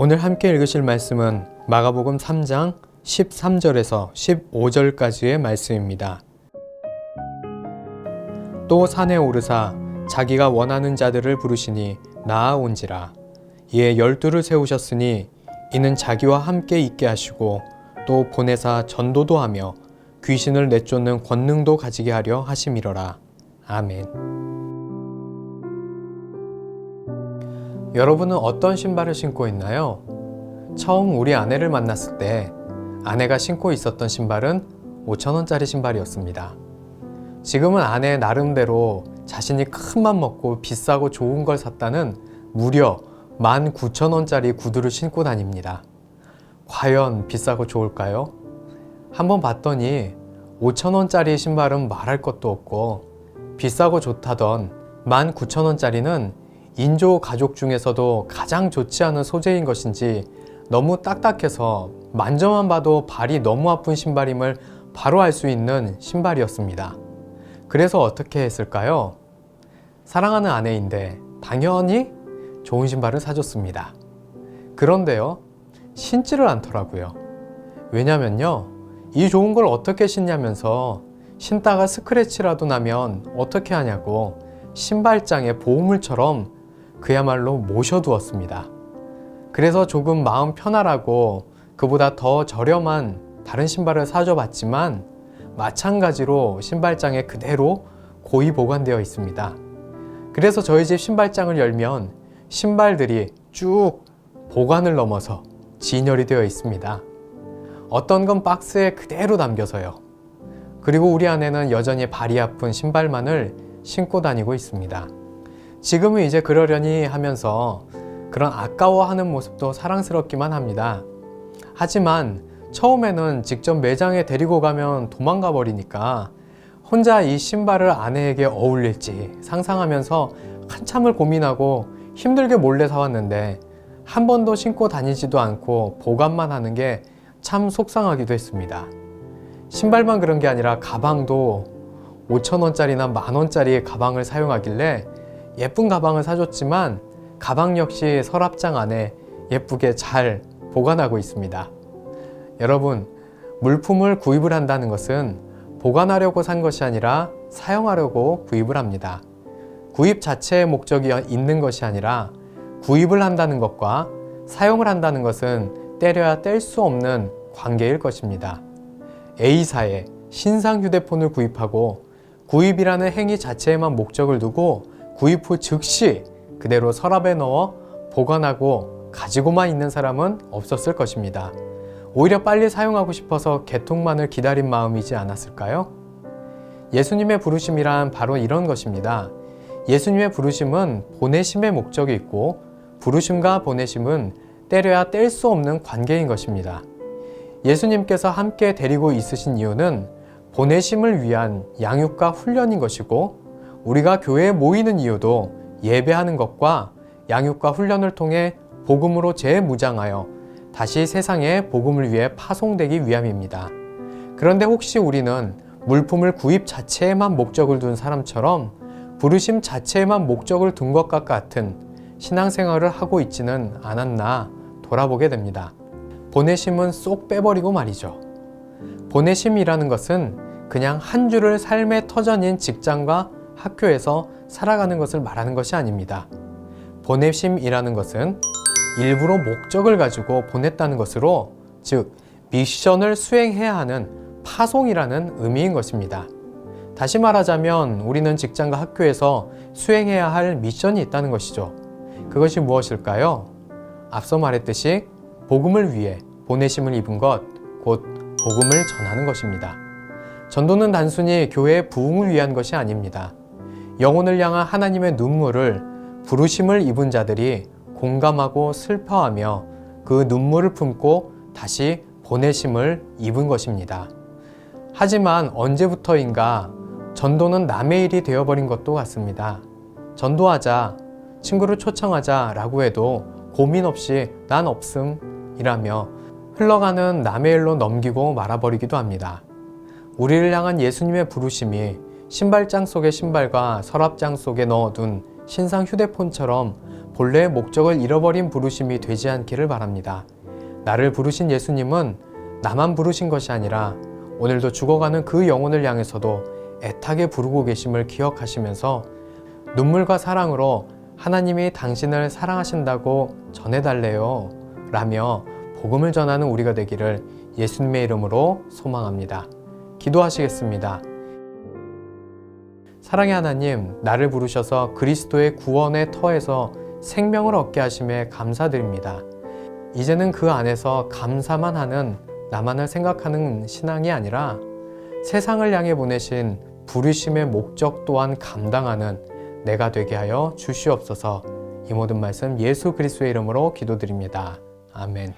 오늘 함께 읽으실 말씀은 마가복음 3장 13절에서 15절까지의 말씀입니다. 또 산에 오르사 자기가 원하는 자들을 부르시니 나아온지라. 이에 12를 세우셨으니 이는 자기와 함께 있게 하시고 또 보내사 전도도 하며 귀신을 내쫓는 권능도 가지게 하려 하심이러라. 아멘. 여러분은 어떤 신발을 신고 있나요? 처음 우리 아내를 만났을 때 아내가 신고 있었던 신발은 5,000원짜리 신발이었습니다. 지금은 아내 나름대로 자신이 큰 맘 먹고 비싸고 좋은 걸 샀다는 무려 19,000원짜리 구두를 신고 다닙니다. 과연 비싸고 좋을까요? 한번 봤더니 5,000원짜리 신발은 말할 것도 없고 비싸고 좋다던 19,000원짜리는 인조 가죽 중에서도 가장 좋지 않은 소재인 것인지 너무 딱딱해서 만져만 봐도 발이 너무 아픈 신발임을 바로 알 수 있는 신발이었습니다. 그래서 어떻게 했을까요? 사랑하는 아내인데 당연히 좋은 신발을 사줬습니다. 그런데요, 신지를 않더라고요. 왜냐면요, 이 좋은 걸 어떻게 신냐면서 신다가 스크래치라도 나면 어떻게 하냐고 신발장에 보호물처럼 그야말로 모셔두었습니다. 그래서 조금 마음 편하라고 그보다 더 저렴한 다른 신발을 사줘봤지만 마찬가지로 신발장에 그대로 고이 보관되어 있습니다. 그래서 저희 집 신발장을 열면 신발들이 쭉 보관을 넘어서 진열이 되어 있습니다. 어떤 건 박스에 그대로 담겨서요. 그리고 우리 아내는 여전히 발이 아픈 신발만을 신고 다니고 있습니다. 지금은 이제 그러려니 하면서 그런 아까워하는 모습도 사랑스럽기만 합니다. 하지만 처음에는 직접 매장에 데리고 가면 도망가 버리니까 혼자 이 신발을 아내에게 어울릴지 상상하면서 한참을 고민하고 힘들게 몰래 사왔는데 한 번도 신고 다니지도 않고 보관만 하는 게 참 속상하기도 했습니다. 신발만 그런 게 아니라 가방도 5,000원짜리나 10,000원짜리 가방을 사용하길래 예쁜 가방을 사줬지만 가방 역시 서랍장 안에 예쁘게 잘 보관하고 있습니다. 여러분, 물품을 구입을 한다는 것은 보관하려고 산 것이 아니라 사용하려고 구입을 합니다. 구입 자체의 목적이 있는 것이 아니라 구입을 한다는 것과 사용을 한다는 것은 때려야 뗄 수 없는 관계일 것입니다. A사에 신상 휴대폰을 구입하고 구입이라는 행위 자체에만 목적을 두고 구입 후 즉시 그대로 서랍에 넣어 보관하고 가지고만 있는 사람은 없었을 것입니다. 오히려 빨리 사용하고 싶어서 개통만을 기다린 마음이지 않았을까요? 예수님의 부르심이란 바로 이런 것입니다. 예수님의 부르심은 보내심의 목적이 있고 부르심과 보내심은 때려야 뗄 수 없는 관계인 것입니다. 예수님께서 함께 데리고 있으신 이유는 보내심을 위한 양육과 훈련인 것이고 우리가 교회에 모이는 이유도 예배하는 것과 양육과 훈련을 통해 복음으로 재무장하여 다시 세상에 복음을 위해 파송되기 위함입니다. 그런데 혹시 우리는 물품을 구입 자체에만 목적을 둔 사람처럼 부르심 자체에만 목적을 둔 것과 같은 신앙생활을 하고 있지는 않았나 돌아보게 됩니다. 보내심은 쏙 빼버리고 말이죠. 보내심이라는 것은 그냥 한 줄을 삶의 터전인 직장과 학교에서 살아가는 것을 말하는 것이 아닙니다. 보내심이라는 것은 일부러 목적을 가지고 보냈다는 것으로, 즉 미션을 수행해야 하는 파송이라는 의미인 것입니다. 다시 말하자면 우리는 직장과 학교에서 수행해야 할 미션이 있다는 것이죠. 그것이 무엇일까요? 앞서 말했듯이 복음을 위해 보내심을 입은 것, 곧 복음을 전하는 것입니다. 전도는 단순히 교회의 부흥을 위한 것이 아닙니다. 영혼을 향한 하나님의 눈물을 부르심을 입은 자들이 공감하고 슬퍼하며 그 눈물을 품고 다시 보내심을 입은 것입니다. 하지만 언제부터인가 전도는 남의 일이 되어버린 것도 같습니다. 전도하자, 친구를 초청하자 라고 해도 고민 없이 난 없음 이라며 흘러가는 남의 일로 넘기고 말아버리기도 합니다. 우리를 향한 예수님의 부르심이 신발장 속의 신발과 서랍장 속에 넣어둔 신상 휴대폰처럼 본래의 목적을 잃어버린 부르심이 되지 않기를 바랍니다. 나를 부르신 예수님은 나만 부르신 것이 아니라 오늘도 죽어가는 그 영혼을 향해서도 애타게 부르고 계심을 기억하시면서 눈물과 사랑으로 하나님이 당신을 사랑하신다고 전해달래요 라며 복음을 전하는 우리가 되기를 예수님의 이름으로 소망합니다. 기도하시겠습니다. 사랑의 하나님, 나를 부르셔서 그리스도의 구원의 터에서 생명을 얻게 하심에 감사드립니다. 이제는 그 안에서 감사만 하는 나만을 생각하는 신앙이 아니라 세상을 향해 보내신 부르심의 목적 또한 감당하는 내가 되게 하여 주시옵소서. 이 모든 말씀 예수 그리스도의 이름으로 기도드립니다. 아멘.